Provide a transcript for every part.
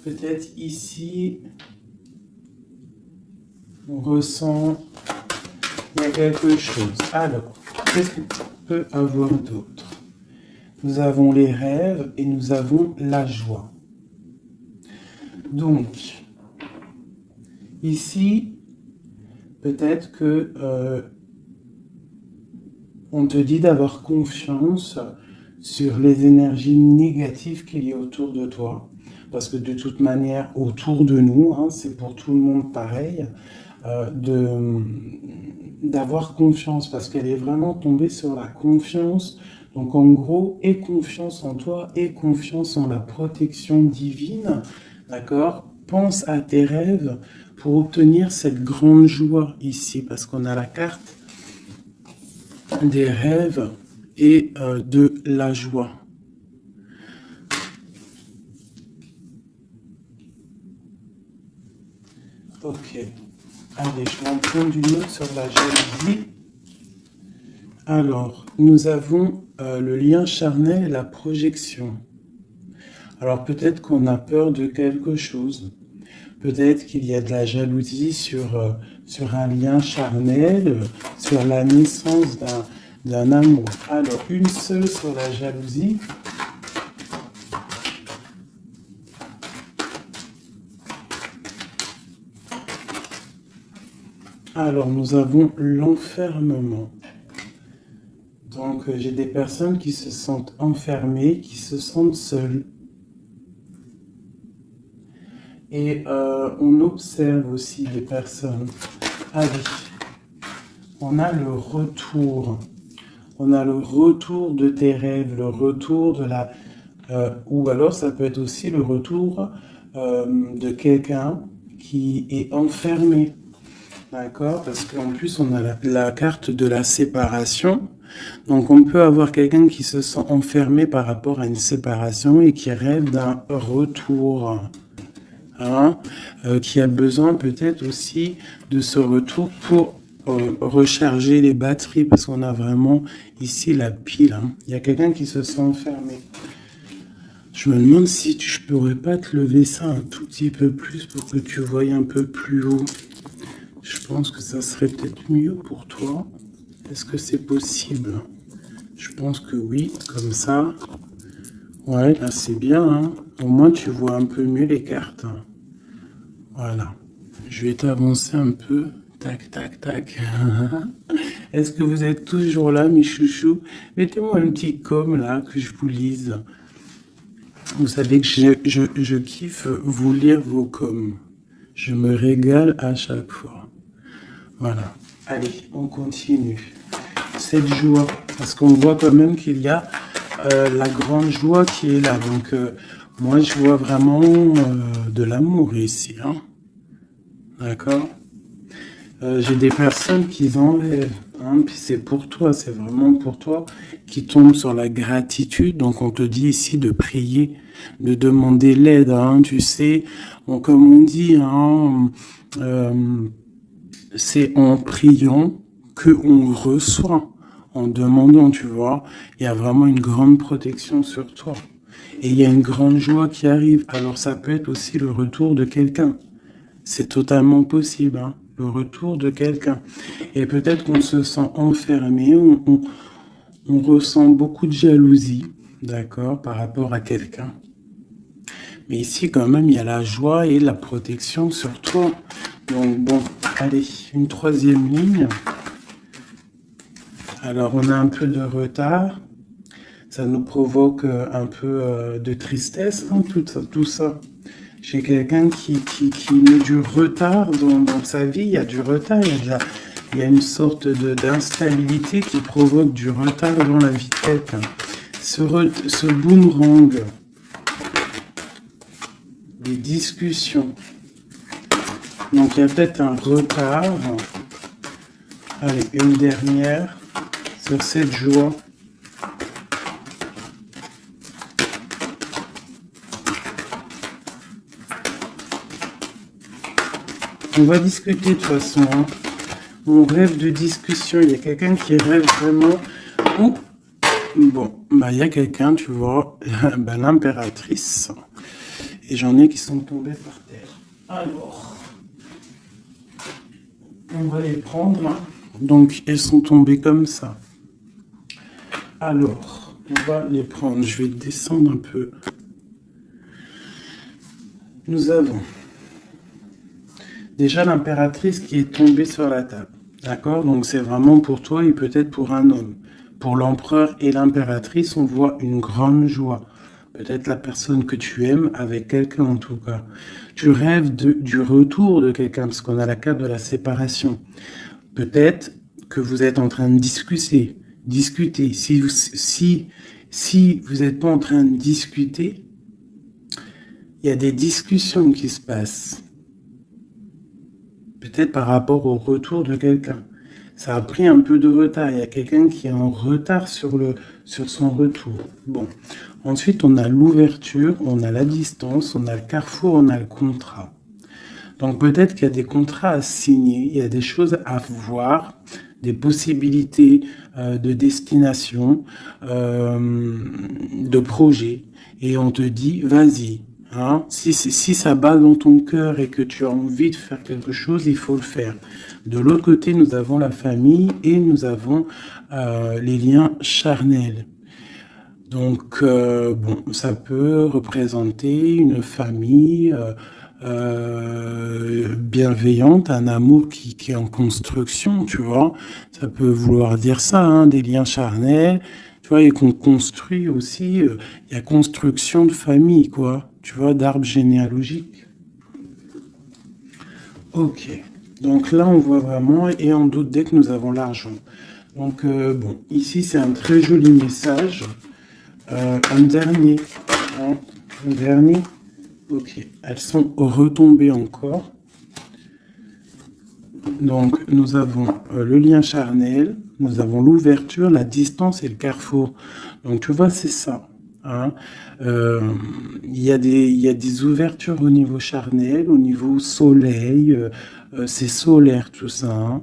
peut-être ici, on ressent il y a quelque chose. Alors, qu'est-ce qu'on peut avoir d'autre? Nous avons les rêves et nous avons la joie. Donc, ici, peut-être que on te dit d'avoir confiance sur les énergies négatives qu'il y a autour de toi. Parce que de toute manière, autour de nous, hein, c'est pour tout le monde pareil, d'avoir confiance, parce qu'elle est vraiment tombée sur la confiance. Donc en gros, aie confiance en toi, aie confiance en la protection divine, d'accord? Pense à tes rêves pour obtenir cette grande joie ici, parce qu'on a la carte des rêves et de la joie. Ok. Allez, je vais en prendre une autre sur la jalousie. Alors, nous avons le lien charnel et la projection. Alors, peut-être qu'on a peur de quelque chose. Peut-être qu'il y a de la jalousie sur un lien charnel, sur la naissance d'un amour. Alors, une seule sur la jalousie. Alors, nous avons l'enfermement. Donc, j'ai des personnes qui se sentent enfermées, qui se sentent seules. Et on observe aussi des personnes. Allez, on a le retour. On a le retour de tes rêves, le retour de la... ou alors, ça peut être aussi le retour de quelqu'un qui est enfermé. D'accord? Parce qu'en plus, on a la carte de la séparation. Donc, on peut avoir quelqu'un qui se sent enfermé par rapport à une séparation et qui rêve d'un retour. Hein? Qui a besoin peut-être aussi de ce retour pour recharger les batteries. Parce qu'on a vraiment ici la pile. Hein? Il y a quelqu'un qui se sent enfermé. Je me demande si je pourrais pas te lever ça un tout petit peu plus pour que tu voyes un peu plus haut. Je pense que ça serait peut-être mieux pour toi. Est-ce que c'est possible? Je pense que oui, comme ça. Ouais, là c'est bien. Hein. Au moins tu vois un peu mieux les cartes. Hein. Voilà. Je vais t'avancer un peu. Tac, tac, tac. Est-ce que vous êtes toujours là, mes chouchous? Mettez-moi un petit com là, que je vous lise. Vous savez que je kiffe vous lire vos coms. Je me régale à chaque fois. Voilà. Allez, on continue. Cette joie, parce qu'on voit quand même qu'il y a la grande joie qui est là. Donc, moi, je vois vraiment de l'amour ici. Hein. D'accord? J'ai des personnes qui enlèvent. Hein, puis c'est pour toi, c'est vraiment pour toi, qui tombent sur la gratitude. Donc, on te dit ici de prier, de demander l'aide. Hein, tu sais, comme on dit, hein, c'est en priant qu'on reçoit, en demandant, tu vois. Il y a vraiment une grande protection sur toi. Et il y a une grande joie qui arrive. Alors ça peut être aussi le retour de quelqu'un. C'est totalement possible, hein, le retour de quelqu'un. Et peut-être qu'on se sent enfermé, on ressent beaucoup de jalousie, d'accord, par rapport à quelqu'un. Mais ici, quand même, il y a la joie et la protection sur toi. Donc, bon, allez, une troisième ligne. Alors, on a un peu de retard. Ça nous provoque un peu de tristesse, hein, tout ça. J'ai quelqu'un qui met du retard dans sa vie. Il y a du retard, il y a une sorte d'instabilité qui provoque du retard dans la vie de quelqu'un. Ce boomerang, des discussions. Donc, il y a peut-être un retard. Allez, une dernière sur cette joie. On va discuter de toute façon. Hein. On rêve de discussion. Il y a quelqu'un qui rêve vraiment. Oh. Bon, bah il y a quelqu'un, tu vois, bah, l'impératrice. et j'en ai qui sont tombés par terre. Alors, on va les prendre. Donc, elles sont tombées comme ça. Alors, on va les prendre. Je vais descendre un peu. Nous avons déjà l'impératrice qui est tombée sur la table. D'accord? Donc, c'est vraiment pour toi et peut-être pour un homme. Pour l'empereur et l'impératrice, on voit une grande joie. Peut-être la personne que tu aimes avec quelqu'un en tout cas. Tu rêves du retour de quelqu'un parce qu'on a la carte de la séparation. Peut-être que vous êtes en train de discuter. Si vous n'êtes pas en train de discuter, il y a des discussions qui se passent. Peut-être par rapport au retour de quelqu'un. Ça a pris un peu de retard. Il y a quelqu'un qui est en retard sur son retour. Bon. Ensuite, on a l'ouverture, on a la distance, on a le carrefour, on a le contrat. Donc peut-être qu'il y a des contrats à signer, il y a des choses à voir, des possibilités de destination, de projet. Et on te dit, vas-y. Hein, si ça bat dans ton cœur et que tu as envie de faire quelque chose, il faut le faire. De l'autre côté, nous avons la famille et nous avons les liens charnels. Donc, bon, ça peut représenter une famille bienveillante, un amour qui est en construction, tu vois. Ça peut vouloir dire ça, hein, des liens charnels, tu vois, et qu'on construit aussi, il y a construction de famille, quoi, tu vois, d'arbre généalogique. Ok, donc là, on voit vraiment, et on doute dès que nous avons l'argent. Donc, bon, ici, c'est un très joli message. Un dernier, hein, un dernier. Ok, elles sont retombées encore. Donc, nous avons le lien charnel, nous avons l'ouverture, la distance et le carrefour. Donc, tu vois, c'est ça. Hein. Il y a des ouvertures au niveau charnel, au niveau soleil. C'est solaire tout ça. Hein.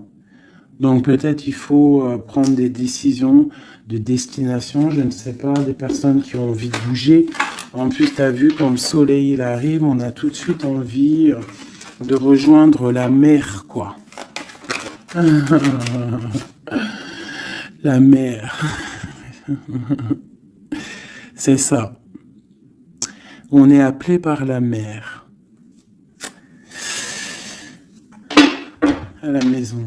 Donc, peut-être il faut prendre des décisions de destination. Je ne sais pas, des personnes qui ont envie de bouger. En plus, tu as vu, quand le soleil il arrive, on a tout de suite envie de rejoindre la mer, quoi. La mer. C'est ça. On est appelé par la mer. À la maison.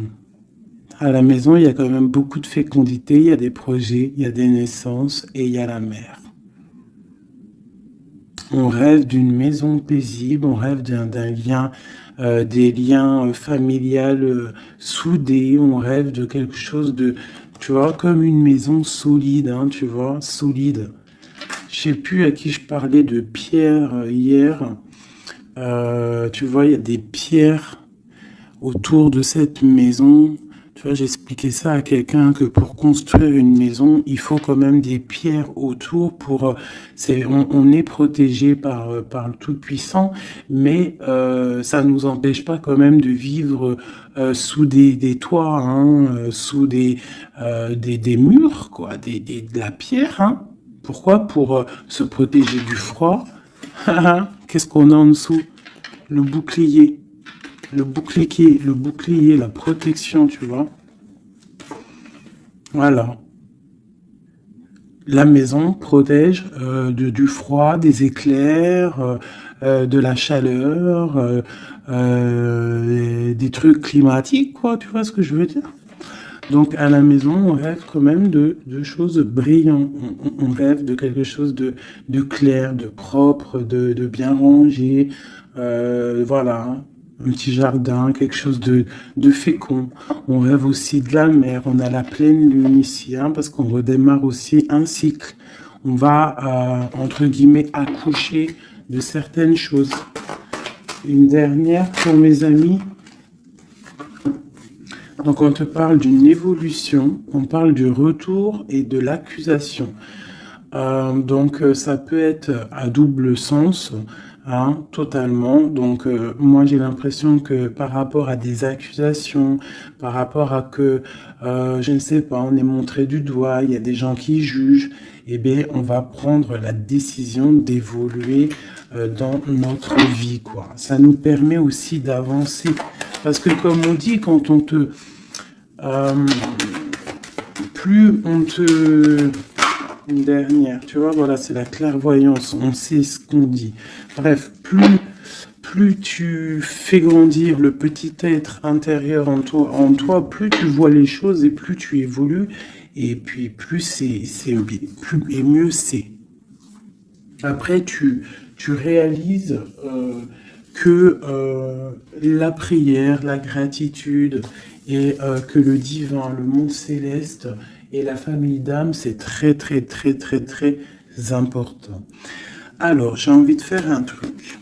À la maison, il y a quand même beaucoup de fécondité, il y a des projets, il y a des naissances et il y a la mer. On rêve d'une maison paisible, on rêve d'un lien, des liens familiales soudés, on rêve de quelque chose de, tu vois, comme une maison solide, hein, tu vois, solide. Je sais plus à qui je parlais de pierre hier. Tu vois, il y a des pierres autour de cette maison. Tu vois, j'expliquais ça à quelqu'un que pour construire une maison, il faut quand même des pierres autour pour. On est protégé par le Tout-Puissant, mais ça nous empêche pas quand même de vivre sous des toits, hein, sous des murs, quoi, de la pierre. Hein. Pourquoi? Pour se protéger du froid. Qu'est-ce qu'on a en dessous? Le bouclier. Le bouclier, la protection, tu vois. Voilà. La maison protège du froid, des éclairs, de la chaleur, des trucs climatiques, quoi. Tu vois ce que je veux dire? Donc, à la maison, on rêve quand même de choses brillantes. On rêve de quelque chose de clair, de propre, de bien rangé. Voilà. Hein. Un petit jardin, quelque chose de fécond. On rêve aussi de la mer. On a la pleine lune ici, hein, parce qu'on redémarre aussi un cycle. On va, entre guillemets, accoucher de certaines choses. Une dernière pour mes amis. Donc, on te parle d'une évolution, on parle du retour et de l'accusation. Donc, ça peut être à double sens, hein, totalement. Donc, moi, j'ai l'impression que par rapport à des accusations, par rapport à que, je ne sais pas, on est montré du doigt, il y a des gens qui jugent, eh bien, on va prendre la décision d'évoluer dans notre vie, quoi. Ça nous permet aussi d'avancer. Parce que comme on dit, quand on te... plus on te... Une dernière, tu vois, voilà, c'est la clairvoyance, on sait ce qu'on dit. Bref, plus tu fais grandir le petit être intérieur en toi, plus tu vois les choses et plus tu évolues, et puis plus plus et mieux c'est. Après, tu réalises que la prière, la gratitude et que le divin, le monde céleste et la famille d'âme, c'est très, très, très, très, très important. Alors, j'ai envie de faire un truc.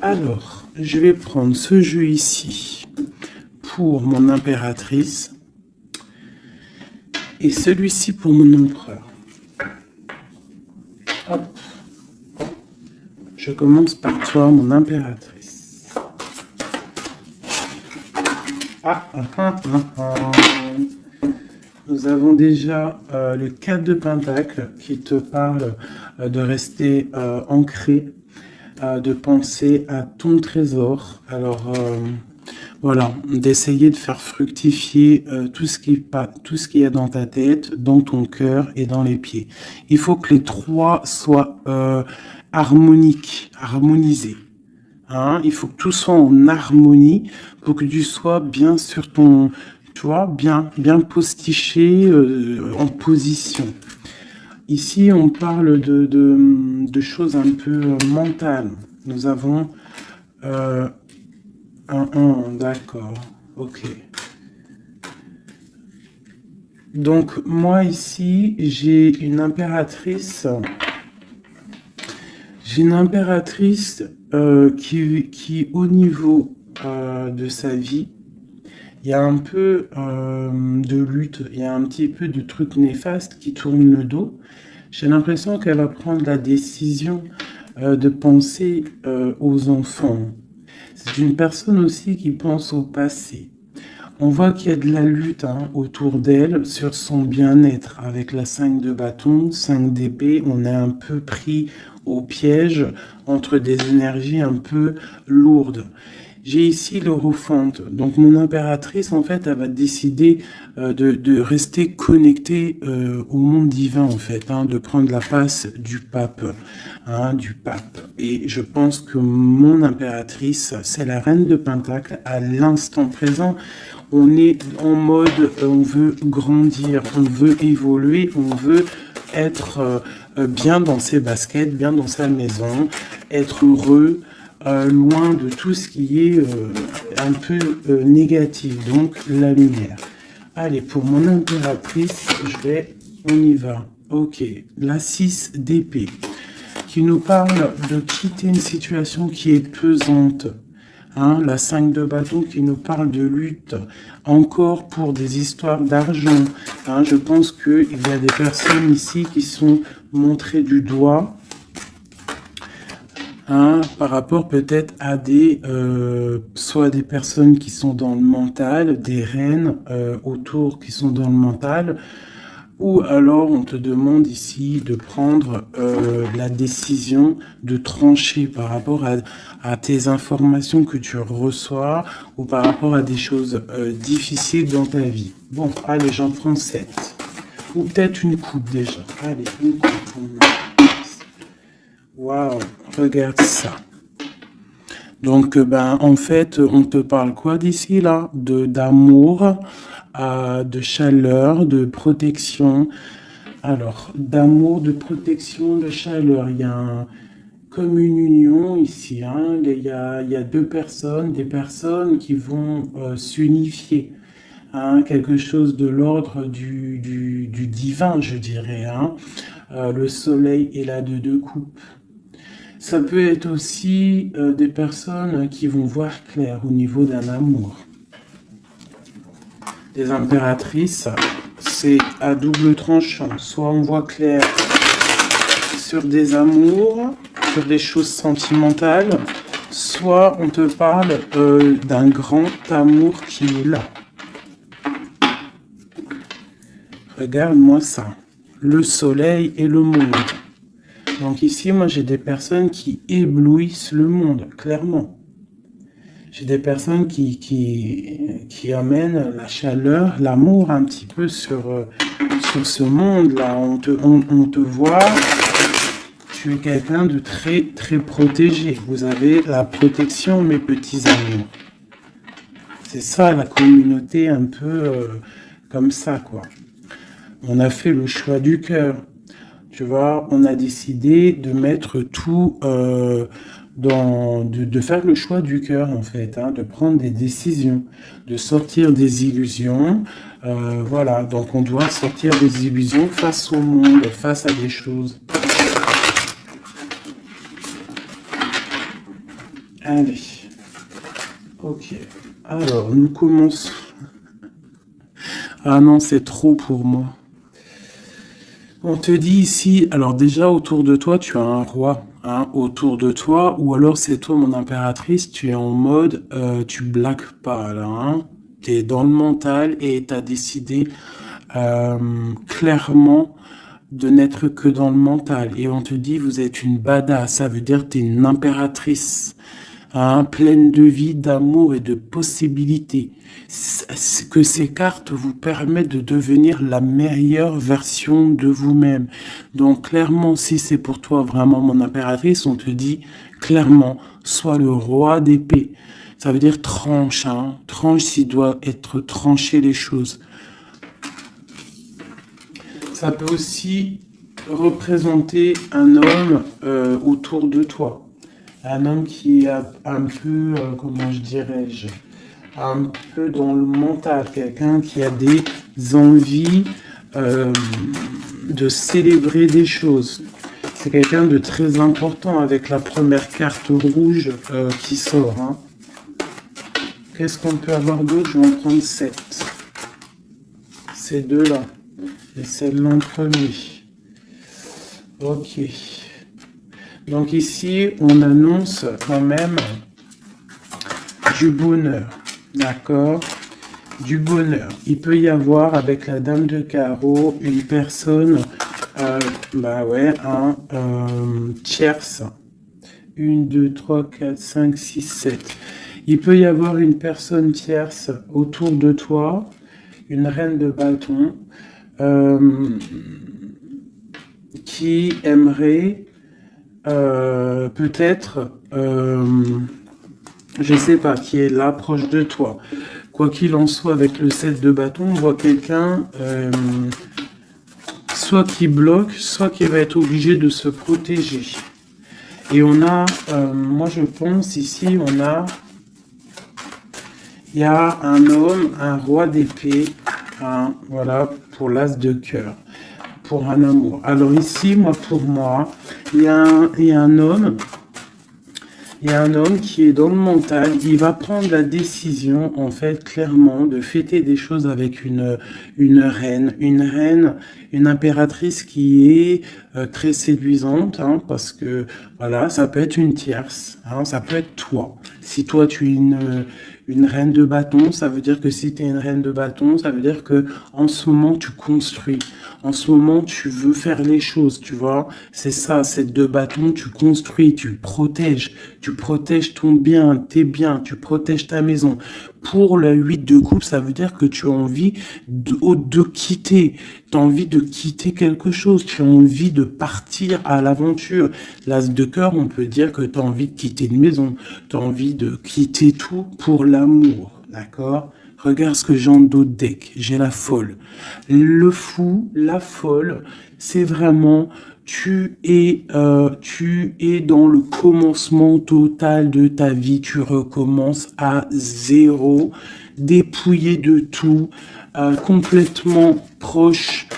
Alors, je vais prendre ce jeu ici pour mon impératrice et celui-ci pour mon empereur. Hop. Je commence par toi, mon impératrice. Nous avons déjà le 4 de Pentacle qui te parle de rester ancré, de penser à ton trésor. Alors, voilà, d'essayer de faire fructifier tout ce qu'il y a dans ta tête, dans ton cœur et dans les pieds. Il faut que les trois soient harmonisés. Hein, il faut que tout soit en harmonie pour que tu sois bien sur ton, tu vois, bien postiché en position. Ici, on parle de choses un peu mentales. Nous avons d'accord, ok. Donc, moi, ici, j'ai une impératrice. J'ai une impératrice qui, au niveau de sa vie, il y a un peu de lutte, il y a un petit peu de trucs néfastes qui tournent le dos. J'ai l'impression qu'elle va prendre la décision de penser aux enfants. C'est une personne aussi qui pense au passé. On voit qu'il y a de la lutte autour d'elle sur son bien-être. Avec la 5 de bâton, 5 d'épée, on est un peu pris au piège entre des énergies un peu lourdes. J'ai ici l'Hierophante. Donc mon impératrice, en fait, elle va décider de rester connectée au monde divin, en fait, de prendre la place du pape, Et je pense que mon impératrice, c'est la reine de Pentacle à l'instant présent. On est en mode, on veut grandir, on veut évoluer, on veut être bien dans ses baskets, bien dans sa maison, être heureux, loin de tout ce qui est un peu négatif, donc la lumière. Allez, pour mon impératrice, on y va. Ok, la 6 d'épée, qui nous parle de quitter une situation qui est pesante. La 5 de bâton qui nous parle de lutte, encore pour des histoires d'argent. Je pense qu'il y a des personnes ici qui sont montrées du doigt, par rapport peut-être à soit des personnes qui sont dans le mental, des reines autour qui sont dans le mental, ou alors on te demande ici de prendre la décision de trancher par rapport à tes informations que tu reçois ou par rapport à des choses difficiles dans ta vie. Bon, allez, j'en prends 7. Ou peut-être une coupe déjà. Allez, une coupe. Waouh, regarde ça. Donc, en fait, on te parle quoi d'ici là? D'amour, de chaleur, de protection. Alors, d'amour, de protection, de chaleur. Il y a comme une union ici. Il y a deux personnes, des personnes qui vont s'unifier. Quelque chose de l'ordre du divin, je dirais. Le soleil est là de 2 coupes. Ça peut être aussi des personnes qui vont voir clair au niveau d'un amour. Des impératrices, c'est à double tranchant. Soit on voit clair sur des amours, sur des choses sentimentales, soit on te parle d'un grand amour qui est là. Regarde-moi ça. Le soleil et le monde. Donc ici, moi, j'ai des personnes qui éblouissent le monde, clairement. J'ai des personnes qui amènent la chaleur, l'amour un petit peu sur ce monde-là. On te voit, tu es quelqu'un de très, très protégé. Vous avez la protection, mes petits amours. C'est ça, la communauté un peu comme ça, quoi. On a fait le choix du cœur. Tu vois, on a décidé de mettre tout de faire le choix du cœur, en fait, hein, de prendre des décisions, de sortir des illusions. Voilà, donc on doit sortir des illusions face au monde, face à des choses. Allez. Ok. Alors, nous commençons. Ah non, c'est trop pour moi. On te dit ici, alors déjà autour de toi, tu as un roi, hein, autour de toi, ou alors c'est toi mon impératrice, tu es en mode, tu blagues pas là, hein, tu es dans le mental et tu as décidé clairement de n'être que dans le mental. Et on te dit, vous êtes une badass, ça veut dire que tu es une impératrice, hein, pleine de vie, d'amour et de possibilités. Que ces cartes vous permettent de devenir la meilleure version de vous-même. Donc clairement, si c'est pour toi vraiment mon impératrice, on te dit clairement, sois le roi d'épée. Ça veut dire tranche, hein, tranche s'il doit être tranché les choses. Ça peut aussi représenter un homme autour de toi. Un homme qui est un peu, comment je dirais-je, un peu dans le mental, quelqu'un qui a des envies de célébrer des choses. C'est quelqu'un de très important avec la première carte rouge qui sort. Hein. Qu'est-ce qu'on peut avoir d'autre? Je vais en prendre 7. Ces deux-là. Et celle-là en premier. Ok. Donc ici, on annonce quand même du bonheur. D'accord? Du bonheur. Il peut y avoir avec la dame de carreau une personne, un tierce. 1, 2, 3, 4, 5, 6, 7. Il peut y avoir une personne tierce autour de toi, une reine de bâton, qui aimerait peut-être, je sais pas, qui est là proche de toi. Quoi qu'il en soit, avec le 7 de bâton, on voit quelqu'un soit qui bloque, soit qui va être obligé de se protéger. Et on a, moi je pense ici, il y a un homme, un roi d'épée, hein, voilà, pour l'as de cœur, pour un amour. Alors ici, pour moi, il y a un homme qui est dans le mental, il va prendre la décision, en fait, clairement, de fêter des choses avec une reine, une impératrice qui est très séduisante, hein, parce que, voilà, ça peut être une tierce, hein, ça peut être toi. Si toi, tu es une reine de bâton, ça veut dire que si tu es une reine de bâton, ça veut dire que en ce moment, tu construis. En ce moment, tu veux faire les choses, tu vois. C'est ça, cette deux bâtons, tu construis, tu protèges ton bien, tes biens, tu protèges ta maison. Pour le 8 de coupe, ça veut dire que tu as envie de quitter. Tu as envie de quitter quelque chose. Tu as envie de partir à l'aventure. L'as de cœur, on peut dire que tu as envie de quitter une maison. Tu as envie de quitter tout pour l'amour. D'accord? Regarde ce que j'ai en dos de deck. J'ai la folle. Le fou, la folle, c'est vraiment... Tu es dans le commencement total de ta vie. Tu recommences à zéro, dépouillé de tout, complètement proche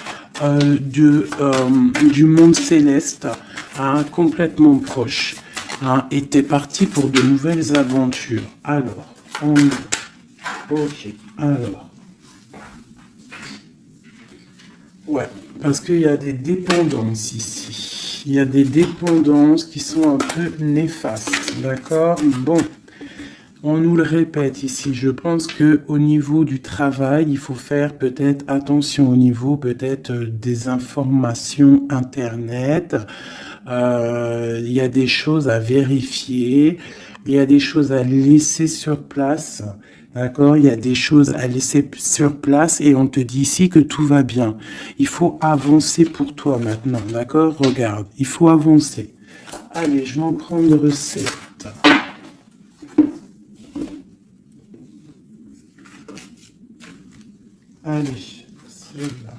du monde céleste, hein, complètement proche. Hein, et t'es parti pour de nouvelles aventures. Alors, ok, alors. Ouais, parce qu'il y a des dépendances ici. il y a des dépendances qui sont un peu néfastes, d'accord? Bon, on nous le répète ici, je pense que au niveau du travail, il faut faire peut-être attention au niveau peut-être des informations Internet. Il y a des choses à vérifier, il y a des choses à laisser sur place. D'accord, il y a des choses à laisser sur place et on te dit ici que tout va bien. Il faut avancer pour toi maintenant, d'accord? Regarde, il faut avancer. Allez, je vais en prendre recette. Allez, celui-là.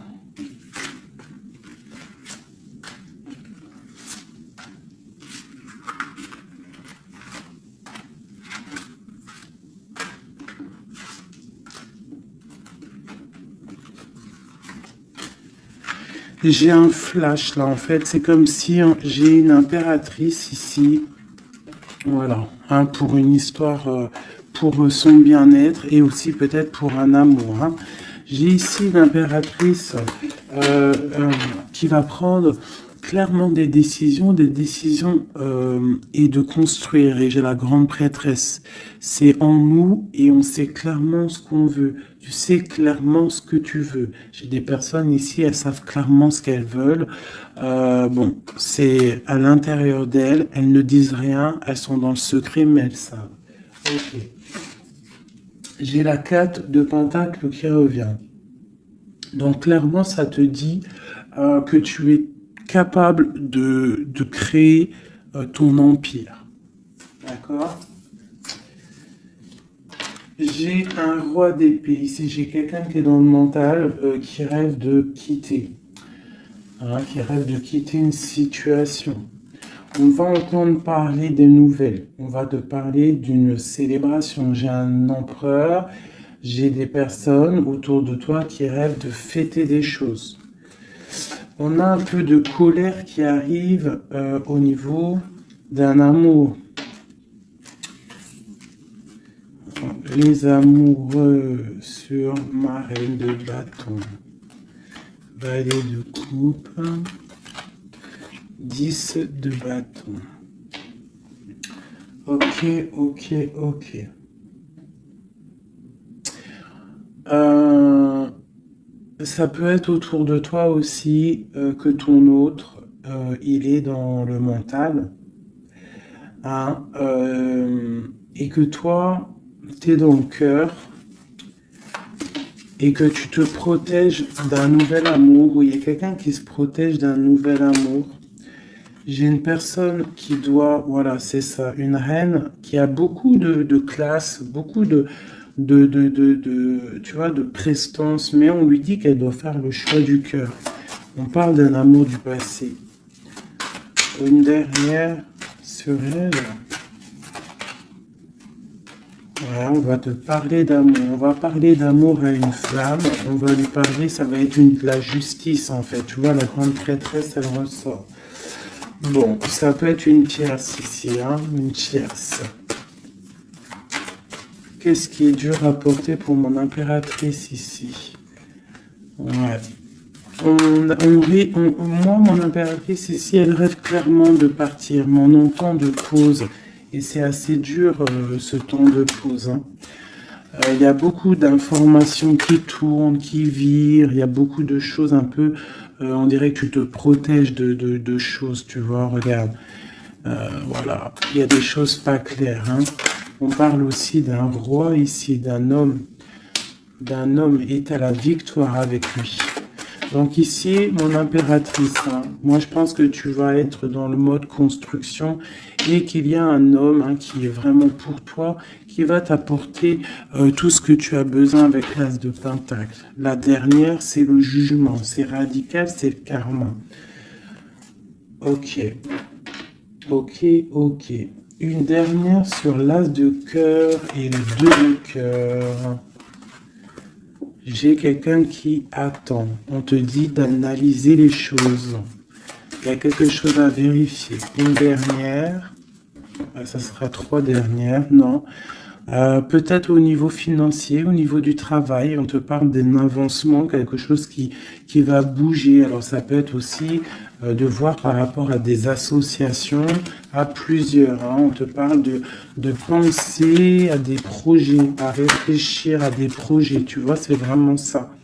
J'ai un flash là, en fait, c'est comme si j'ai une impératrice ici, voilà, hein, pour une histoire, pour son bien-être et aussi peut-être pour un amour. Hein. J'ai ici l'impératrice qui va prendre clairement des décisions et de construire. Et j'ai la grande prêtresse. C'est en nous et on sait clairement ce qu'on veut. Tu sais clairement ce que tu veux. J'ai des personnes ici, elles savent clairement ce qu'elles veulent. Bon, c'est à l'intérieur d'elles. Elles ne disent rien. Elles sont dans le secret, mais elles savent. Ok. J'ai la 4 de Pentacle qui revient. Donc clairement, ça te dit que tu es capable de créer ton empire. D'accord? J'ai un roi d'épée. Ici, j'ai quelqu'un qui est dans le mental, qui rêve de quitter. Hein, qui rêve de quitter une situation. On va entendre parler des nouvelles. On va te parler d'une célébration. J'ai un empereur. J'ai des personnes autour de toi qui rêvent de fêter des choses. On a un peu de colère qui arrive au niveau d'un amour. Les amoureux sur ma reine de bâton. Valet de coupe. 10 de bâton. Ok, ok, ok. Ça peut être autour de toi aussi que ton autre, il est dans le mental. Hein, et que toi, tu es dans le cœur. Et que tu te protèges d'un nouvel amour. Ou il y a quelqu'un qui se protège d'un nouvel amour. J'ai une personne qui doit, voilà, c'est ça, une reine qui a beaucoup de classe, beaucoup tu vois, de prestance, mais on lui dit qu'elle doit faire le choix du cœur. On parle d'un amour du passé. Une dernière sur elle. Voilà, on va te parler d'amour. On va parler d'amour à une femme. On va lui parler, ça va être la justice en fait. Tu vois, la grande prêtresse, elle ressort. Bon, ça peut être une tierce ici, hein, une tierce. Qu'est-ce qui est dur à porter pour mon impératrice ici? Ouais. Moi, mon impératrice ici, elle rêve clairement de partir, mais on entend de pause. Et c'est assez dur, ce temps de pause. Hein. Il y a beaucoup d'informations qui tournent, qui virent. Il y a beaucoup de choses un peu... on dirait que tu te protèges de choses, tu vois. Regarde. Voilà. Il y a des choses pas claires. Hein. On parle aussi d'un roi ici, d'un homme. D'un homme est à la victoire avec lui. Donc ici, mon impératrice, hein, moi je pense que tu vas être dans le mode construction et qu'il y a un homme hein, qui est vraiment pour toi, qui va t'apporter tout ce que tu as besoin avec l'as de pentacle. La dernière, c'est le jugement, c'est radical, c'est le karma. Ok, ok, ok. Une dernière sur l'as de cœur et le 2 de cœur. J'ai quelqu'un qui attend. On te dit d'analyser les choses. Il y a quelque chose à vérifier. Une dernière. Ça sera 3 dernières. Non. Peut-être au niveau financier, au niveau du travail, on te parle d'un avancement, quelque chose qui va bouger. Alors ça peut être aussi de voir par rapport à des associations, à plusieurs. Hein. On te parle de penser à des projets, à réfléchir à des projets. Tu vois, c'est vraiment ça.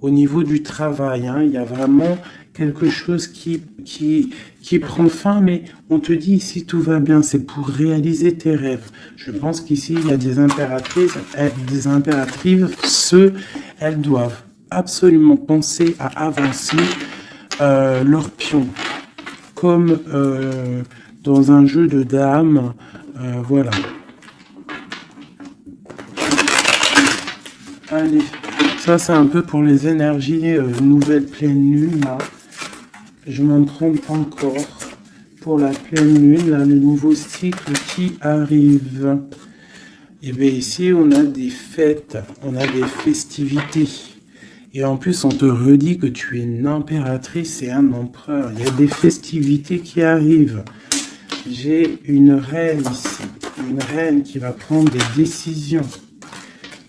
Au niveau du travail, hein, il y a vraiment quelque chose qui prend fin, mais on te dit ici tout va bien, c'est pour réaliser tes rêves. Je pense qu'ici il y a des impératrices, elles doivent absolument penser à avancer leur pion, comme dans un jeu de dames, voilà. Allez, ça c'est un peu pour les énergies nouvelle pleine lune là. Je m'en trompe encore pour la pleine lune, là, le nouveau cycle qui arrive. Et bien ici, on a des fêtes, on a des festivités. Et en plus, on te redit que tu es une impératrice et un empereur. Il y a des festivités qui arrivent. J'ai une reine ici, une reine qui va prendre des décisions.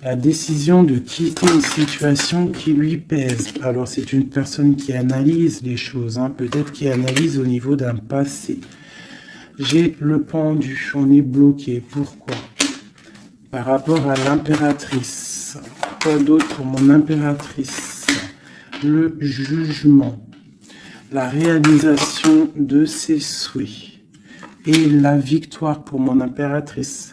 La décision de quitter une situation qui lui pèse. Alors, c'est une personne qui analyse les choses, hein, peut-être qui analyse au niveau d'un passé. J'ai le pendu, on est bloqué. Pourquoi? Par rapport à l'impératrice. Quoi d'autre pour mon impératrice? Le jugement. La réalisation de ses souhaits. Et la victoire pour mon impératrice.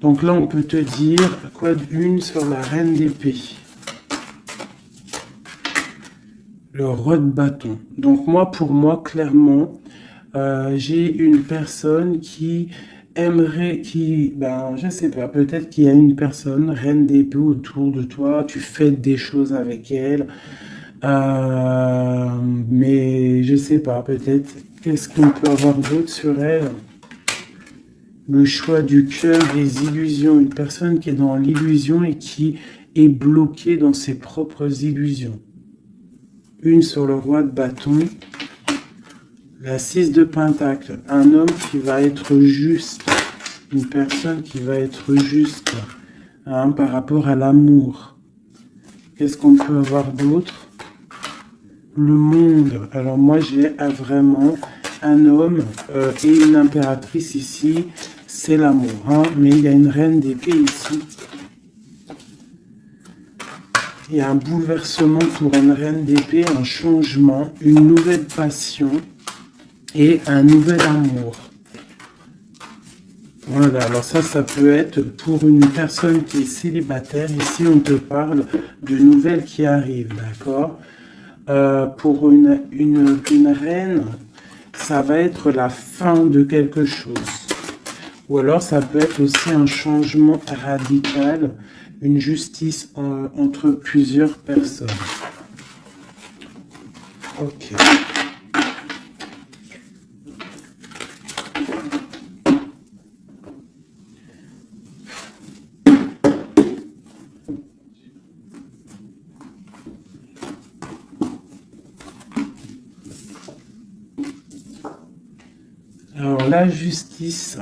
Donc là, on peut te dire quoi d'une sur la reine d'épée. Le roi de bâton. Donc moi, pour moi, clairement, j'ai une personne qui aimerait, je sais pas, peut-être qu'il y a une personne, reine d'épée autour de toi, tu fais des choses avec elle, mais je sais pas, peut-être, qu'est-ce qu'on peut avoir d'autre sur elle? Le choix du cœur, les illusions. Une personne qui est dans l'illusion et qui est bloquée dans ses propres illusions. Une sur le roi de bâton. La 6 de pentacle. Un homme qui va être juste. Une personne qui va être juste hein, par rapport à l'amour. Qu'est-ce qu'on peut avoir d'autre? Le monde. Alors moi j'ai vraiment un homme et une impératrice ici. C'est l'amour, hein, mais il y a une reine d'épée ici. Il y a un bouleversement pour une reine d'épée, un changement, une nouvelle passion et un nouvel amour. Voilà, alors ça peut être pour une personne qui est célibataire. Ici, on te parle de nouvelles qui arrivent, d'accord? Pour une reine, ça va être la fin de quelque chose. Ou alors ça peut être aussi un changement radical, une justice entre plusieurs personnes. Ok. Alors la justice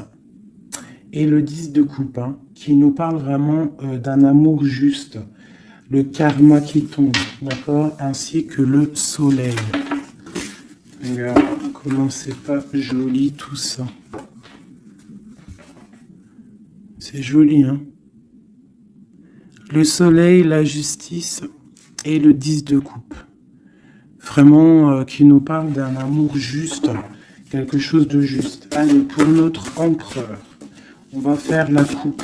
et le 10 de coupe, hein, qui nous parle vraiment d'un amour juste, le karma qui tombe, d'accord, ainsi que le soleil. Regarde comment c'est pas joli tout ça. C'est joli, hein. Le soleil, la justice et le 10 de coupe. Vraiment qui nous parle d'un amour juste, quelque chose de juste. Allez, pour notre empereur. On va faire la coupe.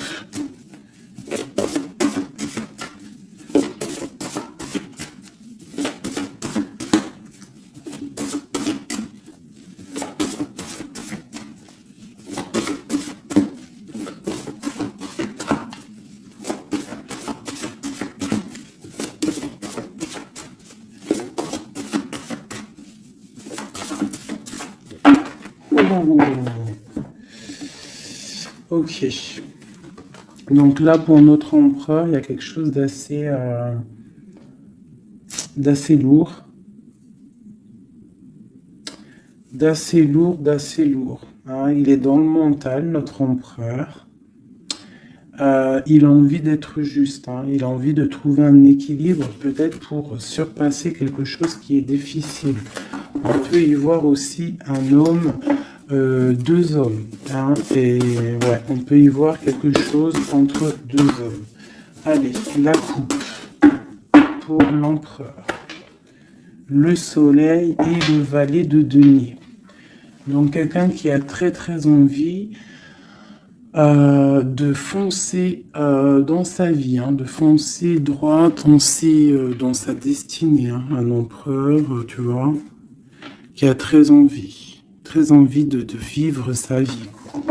Ok. Donc là, pour notre empereur, il y a quelque chose d'assez lourd. D'assez lourd. Hein. Il est dans le mental, notre empereur. il a envie d'être juste, hein. Il a envie de trouver un équilibre, peut-être pour surpasser quelque chose qui est difficile. On peut y voir aussi un homme, deux hommes, hein, et ouais, on peut y voir quelque chose entre deux hommes. Allez, la coupe pour l'empereur, le soleil et le valet de denier. Donc quelqu'un qui a très envie de foncer dans sa vie, hein, de foncer droit dans sa destinée, hein, un empereur, tu vois, qui a très envie de vivre sa vie, quoi.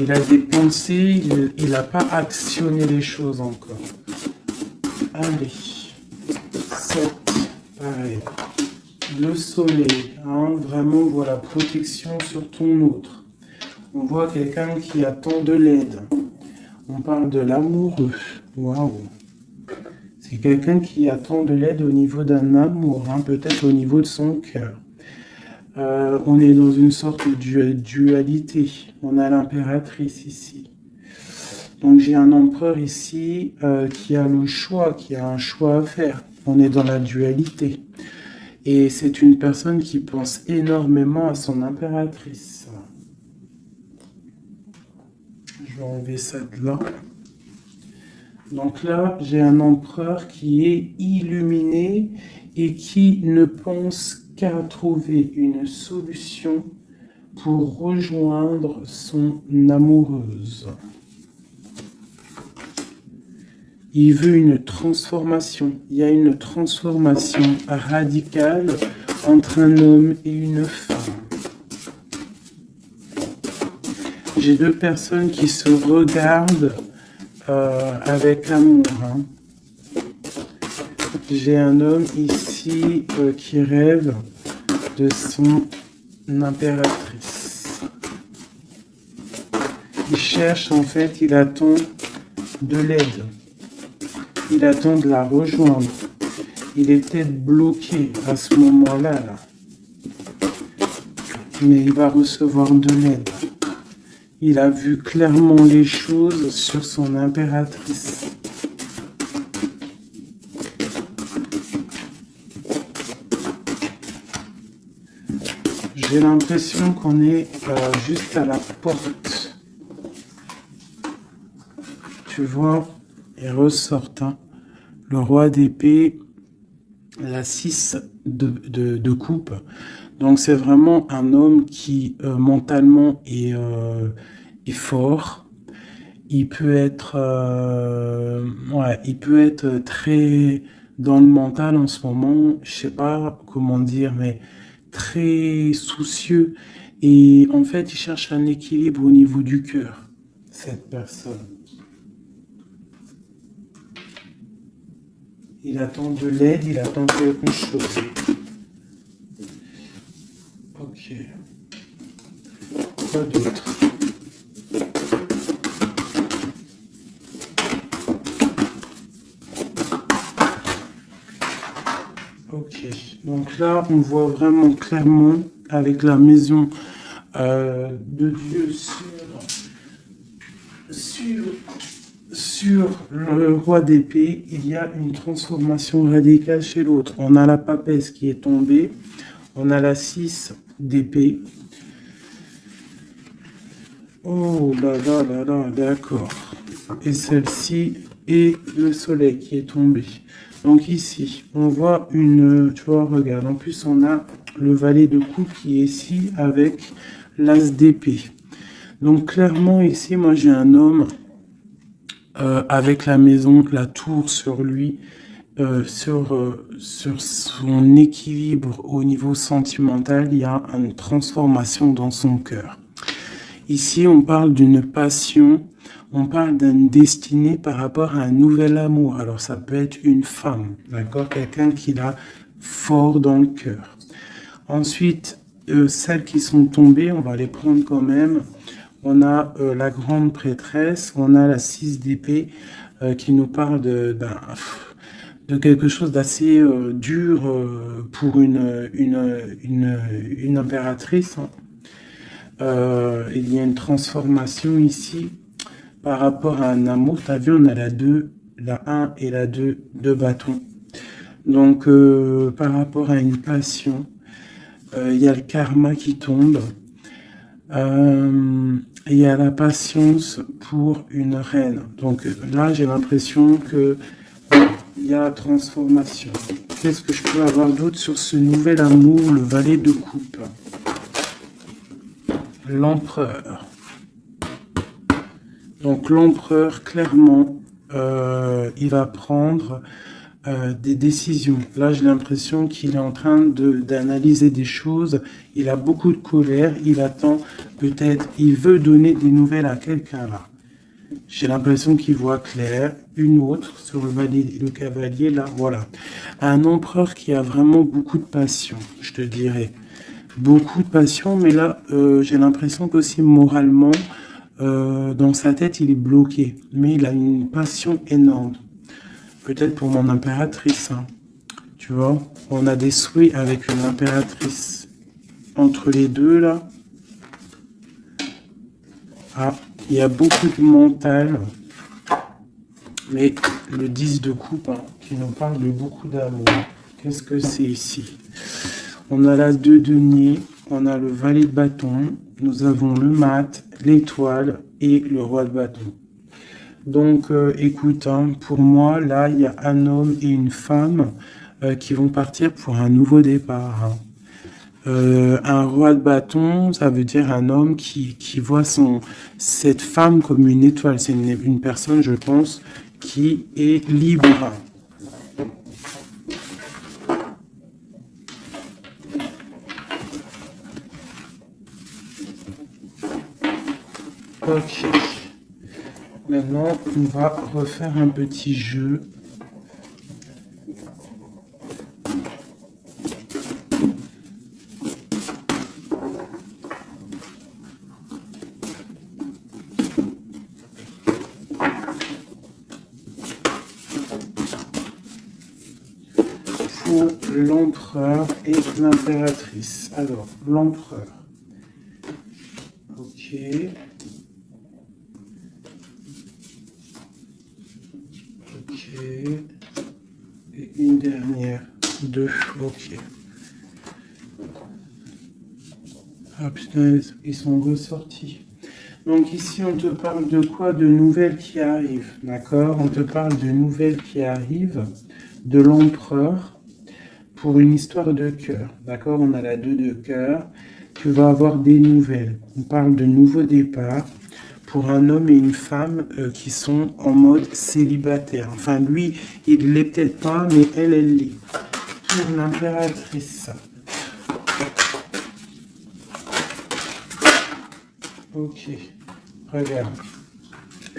Il a des pensées, il n'a pas actionné les choses encore. Allez, 7, pareil. Le soleil, hein, vraiment, voilà, protection sur ton autre. On voit quelqu'un qui attend de l'aide. On parle de l'amoureux. Waouh. C'est quelqu'un qui attend de l'aide au niveau d'un amour, hein, peut-être au niveau de son cœur. On est dans une sorte de dualité. On a l'impératrice ici. Donc j'ai un empereur ici qui a le choix, qui a un choix à faire. On est dans la dualité. Et c'est une personne qui pense énormément à son impératrice. Je vais enlever ça de là. Donc là, j'ai un empereur qui est illuminé et qui ne pense qu'à trouver une solution pour rejoindre son amoureuse. Il veut une transformation. Il y a une transformation radicale entre un homme et une femme. J'ai deux personnes qui se regardent avec amour, hein. J'ai un homme ici qui rêve de son impératrice. Il cherche, en fait, il attend de l'aide. Il attend de la rejoindre. Il est peut-être bloqué à ce moment-là, là. Mais il va recevoir de l'aide. Il a vu clairement les choses sur son impératrice. J'ai l'impression qu'on est juste à la porte. Tu vois, il ressort, hein, le roi d'épée, la 6 de coupe. Donc c'est vraiment un homme qui mentalement est fort. Il peut être, il peut être très dans le mental en ce moment. Je sais pas comment dire, mais très soucieux. Et en fait, il cherche un équilibre au niveau du cœur, cette personne. Il attend de l'aide, il attend quelque chose. Ok. Quoi d'autre? Ok. Donc là, on voit vraiment clairement avec la maison de Dieu sur le roi d'épée, il y a une transformation radicale chez l'autre. On a la papesse qui est tombée. On a la 6 d'épée. Oh là là là là, d'accord. Et celle-ci est le soleil qui est tombé. Donc ici, on voit une... Tu vois, regarde, en plus on a le valet de coupe qui est ici avec l'as d'épée. Donc clairement ici, moi j'ai un homme avec la maison, la tour sur lui, sur son équilibre au niveau sentimental, il y a une transformation dans son cœur. Ici, on parle d'une passion, on parle d'une destinée par rapport à un nouvel amour. Alors, ça peut être une femme, d'accord? Quelqu'un qui l'a fort dans le cœur. Ensuite, celles qui sont tombées, on va les prendre quand même. On a la grande prêtresse, on a la 6 d'épée qui nous parle de quelque chose d'assez dur pour une impératrice, hein. Il y a une transformation ici. par rapport à un amour. T'as vu, on a la 2, la 1 et la 2 de bâton. Donc, par rapport à une passion, il y a le karma qui tombe. Il y a la patience pour une reine. Donc là, j'ai l'impression que il y a transformation. Qu'est-ce que je peux avoir d'autre sur ce nouvel amour, le valet de coupe? L'empereur. Donc l'empereur, clairement, il va prendre des décisions. Là, j'ai l'impression qu'il est en train d'analyser des choses. Il a beaucoup de colère. Il attend peut-être, il veut donner des nouvelles à quelqu'un là. J'ai l'impression qu'il voit clair. Une autre sur le cavalier là, voilà. Un empereur qui a vraiment beaucoup de passion, je te dirais. Beaucoup de passion, mais là, j'ai l'impression qu'aussi moralement, dans sa tête, il est bloqué. Mais il a une passion énorme. Peut-être pour mon impératrice, hein. Tu vois, on a des souhaits avec une impératrice. Entre les deux, là. Ah, il y a beaucoup de mental. Mais le 10 de coupe, hein, qui nous parle de beaucoup d'amour. Qu'est-ce que c'est ici? On a la 2 de denier, on a le valet de bâton, nous avons le mat, l'étoile et le roi de bâton. Donc, écoute, hein, pour moi, là, il y a un homme et une femme qui vont partir pour un nouveau départ. Hein. Un roi de bâton, ça veut dire un homme qui voit cette femme comme une étoile. C'est une personne, je pense, qui est libre. Ok. Maintenant, on va refaire un petit jeu. Pour l'empereur et l'impératrice. Alors, l'empereur. Ok. Et une dernière, 2, ok. Ah putain, ils sont ressortis. Donc ici, on te parle de quoi? De nouvelles qui arrivent, d'accord? On te parle de nouvelles qui arrivent, de l'empereur, pour une histoire de cœur, d'accord? On a la 2 de cœur, tu vas avoir des nouvelles. On parle de nouveaux départs, pour un homme et une femme qui sont en mode célibataire. Enfin, lui, il l'est peut-être pas, mais elle l'est. Pour l'impératrice. Ok, regarde.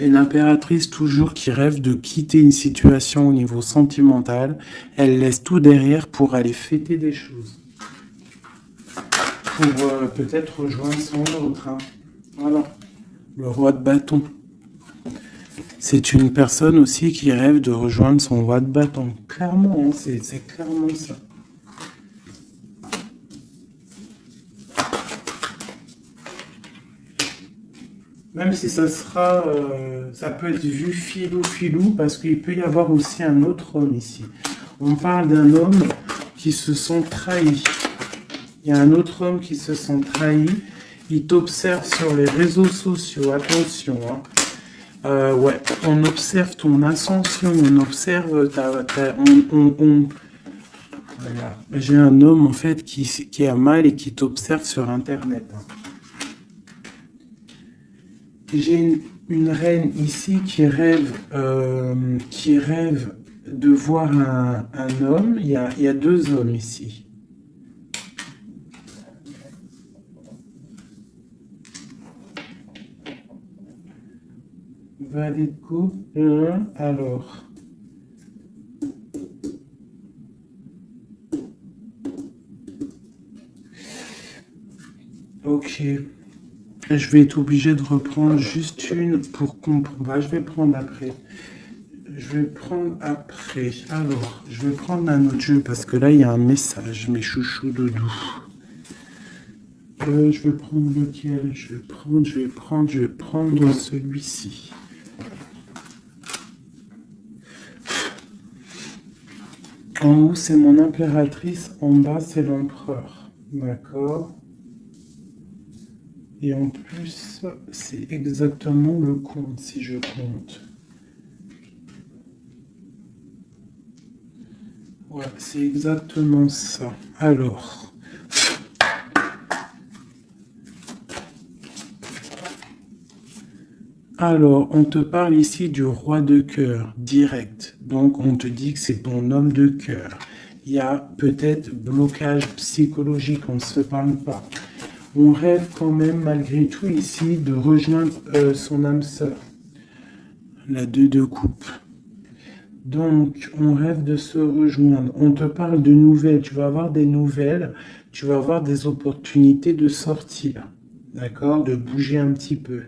Une impératrice toujours qui rêve de quitter une situation au niveau sentimental. Elle laisse tout derrière pour aller fêter des choses. Pour peut-être rejoindre son autre. Hein. Voilà. Le roi de bâton. C'est une personne aussi qui rêve de rejoindre son roi de bâton. Clairement, hein, c'est clairement ça. Même si ça sera, ça peut être vu filou, parce qu'il peut y avoir aussi un autre homme ici. On parle d'un homme qui se sent trahi. Il y a un autre homme qui se sent trahi. Il t'observe sur les réseaux sociaux. Attention, hein. Ouais, on observe ton ascension, on observe voilà. J'ai un homme en fait qui a mal et qui t'observe sur internet. Hein. J'ai une reine ici qui rêve de voir un homme. Il y a 2 hommes ici. Valet de coupe, alors. Ok. Je vais être obligé de reprendre juste une pour comprendre. Bah, je vais prendre après. Alors, je vais prendre un autre jeu parce que là, il y a un message, mes chouchous doudou. Je vais prendre lequel? Je vais prendre celui-ci. En haut, c'est mon impératrice. En bas, c'est l'empereur. D'accord? Et en plus, c'est exactement le compte, si je compte. Ouais, c'est exactement ça. Alors, on te parle ici du roi de cœur, direct. Donc, on te dit que c'est ton homme de cœur. Il y a peut-être blocage psychologique, on ne se parle pas. On rêve quand même, malgré tout, ici, de rejoindre son âme sœur. La 2 de coupe. Donc, on rêve de se rejoindre. On te parle de nouvelles. Tu vas avoir des nouvelles. Tu vas avoir des opportunités de sortir. D'accord? De bouger un petit peu.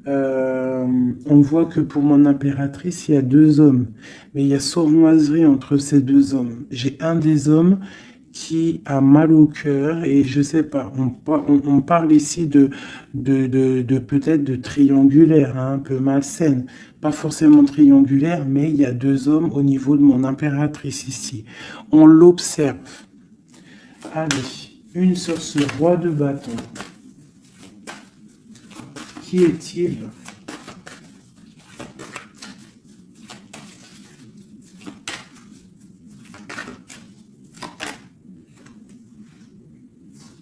On voit que pour mon impératrice, il y a 2 hommes. Mais il y a sournoiserie entre ces 2 hommes. J'ai un des hommes qui a mal au cœur et je sais pas, on parle ici de peut-être de triangulaire, hein, un peu malsaine. Pas forcément triangulaire, mais il y a 2 hommes au niveau de mon impératrice ici. On l'observe. Allez, une sur ce roi de bâton. Qui est-il?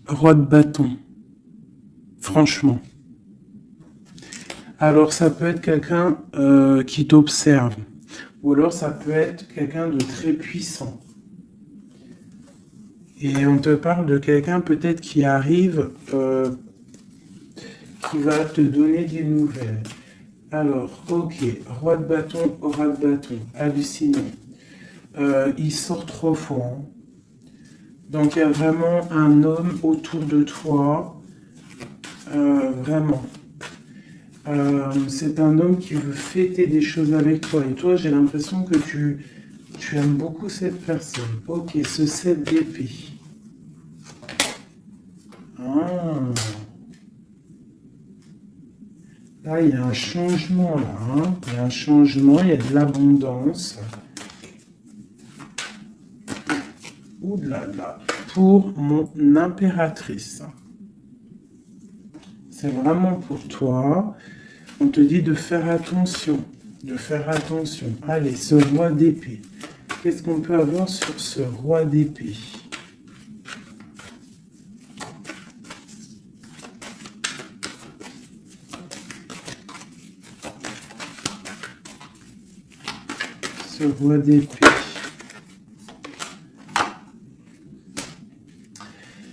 Roi de bâton. Franchement. Alors, ça peut être quelqu'un qui t'observe. Ou alors, ça peut être quelqu'un de très puissant. Et on te parle de quelqu'un peut-être qui arrive, qui va te donner des nouvelles. Alors, ok, roi de bâton, aura de bâton, hallucinant. Il sort 3 fois. Hein. Donc, il y a vraiment un homme autour de toi. Vraiment. C'est un homme qui veut fêter des choses avec toi. Et toi, j'ai l'impression que tu aimes beaucoup cette personne. Ok, ce 7 d'épée. Ah. Là, il y a un changement, là. Hein. Il y a un changement, il y a de l'abondance. Ouh là là. Pour mon impératrice. C'est vraiment pour toi. On te dit de faire attention. De faire attention. Allez, ce roi d'épée. Qu'est-ce qu'on peut avoir sur ce roi d'épée? Ce roi d'épée.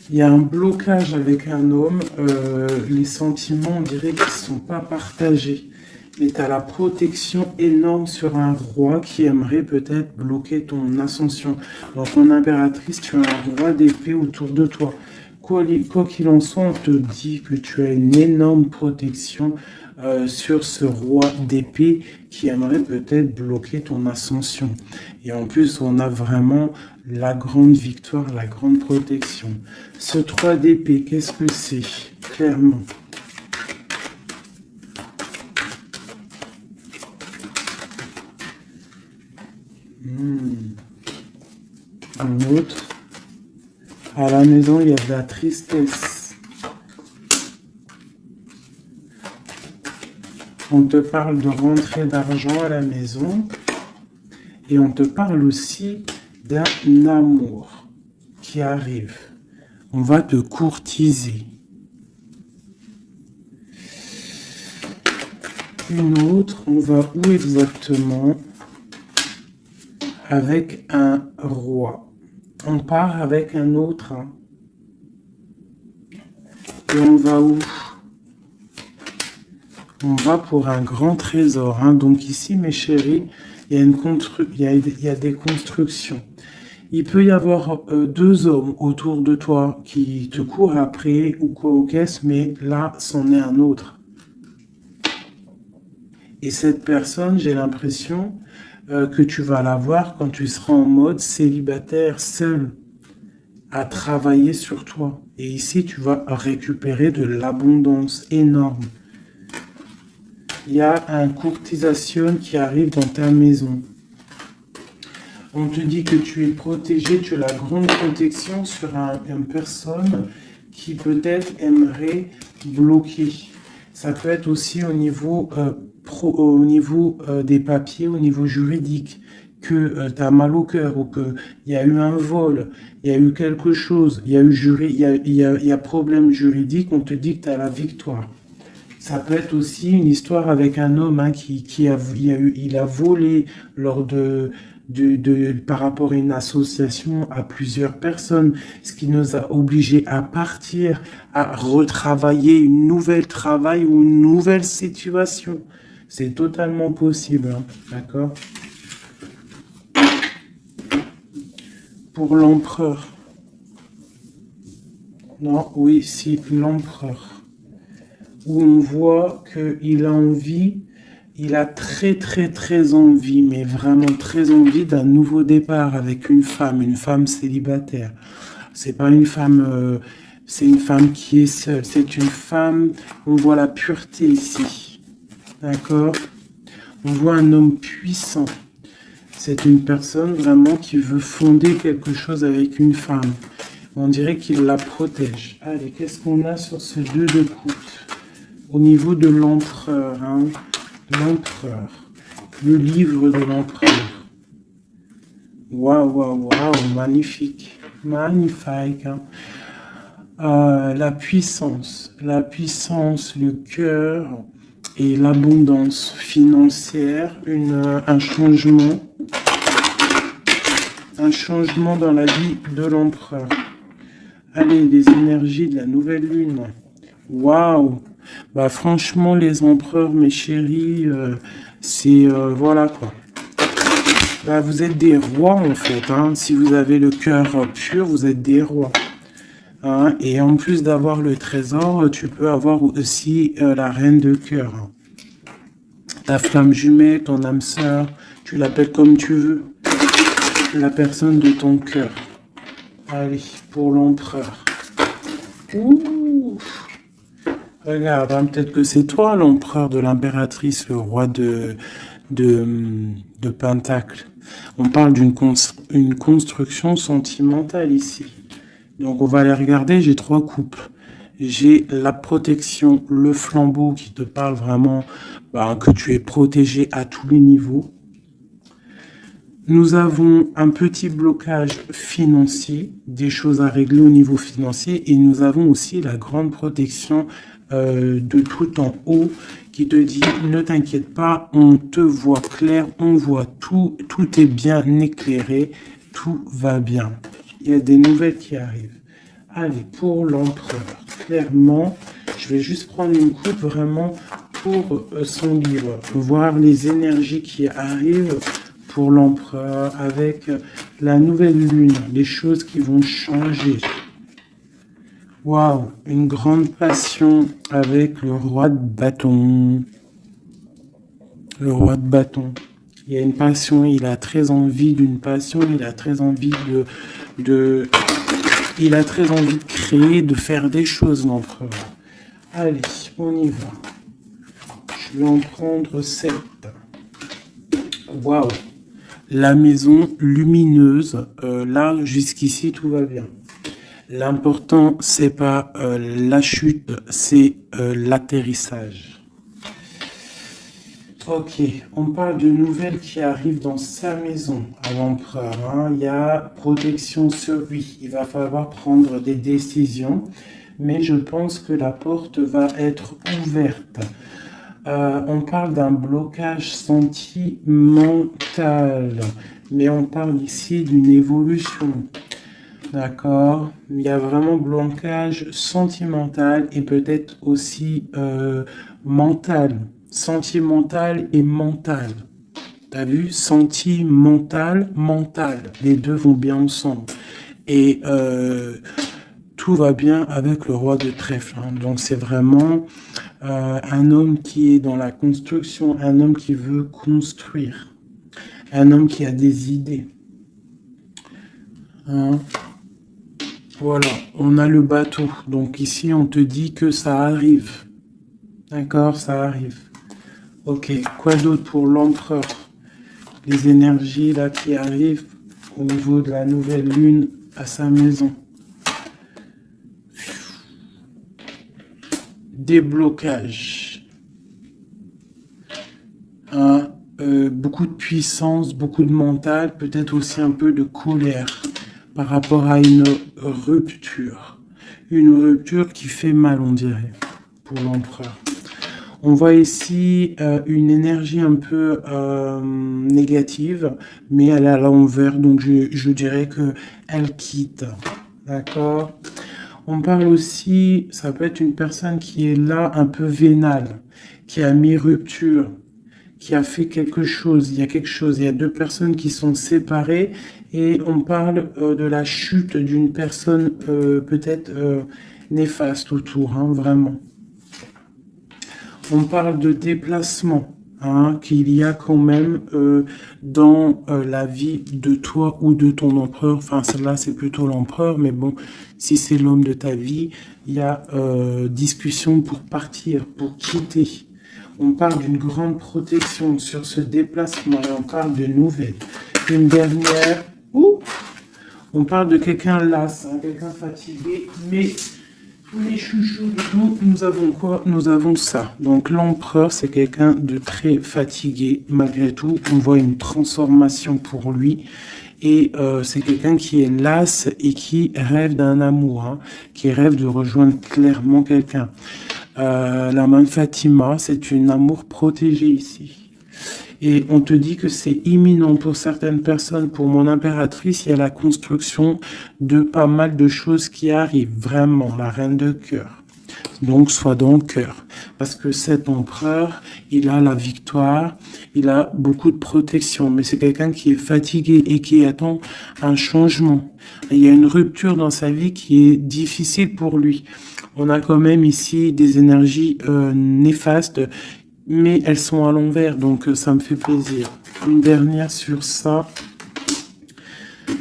Il y a un blocage avec un homme. Les sentiments, on dirait qu'ils ne sont pas partagés. Mais tu as la protection énorme sur un roi qui aimerait peut-être bloquer ton ascension. Donc, mon impératrice, tu as un roi d'épée autour de toi. Quoi qu'il en soit, on te dit que tu as une énorme protection sur ce roi d'épée qui aimerait peut-être bloquer ton ascension. Et en plus, on a vraiment la grande victoire, la grande protection. Ce 3 d'épée, qu'est-ce que c'est? Clairement. Un autre. À la maison, il y a de la tristesse. On te parle de rentrée d'argent à la maison. Et on te parle aussi d'un amour qui arrive. On va te courtiser. Une autre, on va où exactement? Avec un roi. On part avec un autre. Hein. Et on va où? On va pour un grand trésor. Hein. Donc ici, mes chéris, il y a des constructions. Il peut y avoir 2 hommes autour de toi qui te courent après ou quoi aux caisses, mais là, c'en est un autre. Et cette personne, j'ai l'impression que tu vas la voir quand tu seras en mode célibataire, seul, à travailler sur toi. Et ici, tu vas récupérer de l'abondance énorme. Il y a un courtisation qui arrive dans ta maison. On te dit que tu es protégé, tu as la grande protection sur une personne qui peut-être aimerait bloquer. Ça peut être aussi au niveau, des papiers, au niveau juridique, que tu as mal au cœur ou qu'il y a eu un vol, il y a eu quelque chose, il y a eu il y a problème juridique, on te dit que tu as la victoire. Ça peut être aussi une histoire avec un homme hein, il a volé lors par rapport à une association à plusieurs personnes, ce qui nous a obligés à partir, à retravailler une nouvelle travail ou une nouvelle situation. C'est totalement possible, hein, d'accord? Pour l'empereur. Non, oui, si, l'empereur. Où on voit qu'il a envie, il a très envie, mais vraiment très envie d'un nouveau départ avec une femme célibataire. C'est pas une femme, c'est une femme qui est seule, c'est une femme, on voit la pureté ici, d'accord? On voit un homme puissant. C'est une personne vraiment qui veut fonder quelque chose avec une femme. On dirait qu'il la protège. Allez, qu'est-ce qu'on a sur ce 2 de coupe? Au niveau de l'empereur, hein, l'empereur, le livre de l'empereur. Waouh, magnifique, magnifique. Hein. La puissance, le cœur et l'abondance financière, un changement dans la vie de l'empereur. Allez, les énergies de la nouvelle lune. Waouh! Bah franchement, les empereurs, mes chéris, c'est voilà quoi. Bah, vous êtes des rois en fait. Hein. Si vous avez le cœur pur, vous êtes des rois. Hein. Et en plus d'avoir le trésor, tu peux avoir aussi la reine de cœur. Hein. Ta flamme jumelle, ton âme sœur, tu l'appelles comme tu veux. La personne de ton cœur. Allez, pour l'empereur. Ouh. Regarde, hein, peut-être que c'est toi l'empereur de l'impératrice, le roi de Pentacle. On parle d'une construction sentimentale ici. Donc on va aller regarder, j'ai 3 coupes. J'ai la protection, le flambeau qui te parle vraiment que tu es protégé à tous les niveaux. Nous avons un petit blocage financier, des choses à régler au niveau financier, et nous avons aussi la grande protection de tout en haut qui te dit ne t'inquiète pas, on te voit clair, on voit tout, tout est bien éclairé, tout va bien. Il y a des nouvelles qui arrivent. Allez, pour l'empereur, clairement, je vais juste prendre une coupe vraiment pour son livre, voir les énergies qui arrivent pour l'empereur avec la nouvelle lune, les choses qui vont changer. Waouh, une grande passion avec le roi de bâton. Le roi de bâton. Il y a une passion, il a très envie d'une passion, il a très envie il a très envie de créer, de faire des choses, l'empereur. Allez, on y va. Je vais en prendre 7. Waouh. La maison lumineuse. Là, jusqu'ici, tout va bien. L'important, c'est pas la chute, c'est l'atterrissage. Ok, on parle de nouvelles qui arrivent dans sa maison à l'empereur. Hein. Il y a protection sur lui. Il va falloir prendre des décisions, mais je pense que la porte va être ouverte. On parle d'un blocage sentimental, mais on parle ici d'une évolution. D'accord. Il y a vraiment blocage sentimental et peut-être aussi mental. Sentimental et mental. T'as vu? Sentimental, mental. Les deux vont bien ensemble. Et tout va bien avec le roi de trèfle. Hein. Donc c'est vraiment un homme qui est dans la construction, un homme qui veut construire, un homme qui a des idées. Hein. Voilà, on a le bateau. Donc ici, on te dit que ça arrive. D'accord, ça arrive. Ok, quoi d'autre pour l'empereur? Les énergies là qui arrivent au niveau de la nouvelle lune à sa maison. Déblocage. Beaucoup de puissance, beaucoup de mental, peut-être aussi un peu de colère par rapport à une rupture. Une rupture qui fait mal, on dirait, pour l'empereur. On voit ici une énergie un peu négative, mais elle est à l'envers, donc je dirais que elle quitte. D'accord? On parle aussi, ça peut être une personne qui est là un peu vénale, qui a mis rupture, qui a fait quelque chose. Il y a quelque chose, il y a deux personnes qui sont séparées et on parle de la chute d'une personne peut-être néfaste autour, hein, vraiment. On parle de déplacement, hein, qu'il y a quand même dans la vie de toi ou de ton empereur. Enfin, celle-là, c'est plutôt l'empereur, mais bon, si c'est l'homme de ta vie, il y a discussion pour partir, pour quitter. On parle d'une grande protection sur ce déplacement et on parle de nouvelles. Une dernière, on parle de quelqu'un las, hein, quelqu'un fatigué, mais... Les chouchous, nous avons quoi? Nous avons ça. Donc l'empereur, c'est quelqu'un de très fatigué. Malgré tout, on voit une transformation pour lui. Et c'est quelqu'un qui est las et qui rêve d'un amour, hein, qui rêve de rejoindre clairement quelqu'un. La main de Fatima, c'est un amour protégé ici. Et on te dit que c'est imminent pour certaines personnes. Pour mon impératrice, il y a la construction de pas mal de choses qui arrivent. Vraiment, la reine de cœur. Donc, sois dans le cœur. Parce que cet empereur, il a la victoire, il a beaucoup de protection. Mais c'est quelqu'un qui est fatigué et qui attend un changement. Il y a une rupture dans sa vie qui est difficile pour lui. On a quand même ici des énergies néfastes, mais elles sont à l'envers, donc ça me fait plaisir. Une dernière sur ça.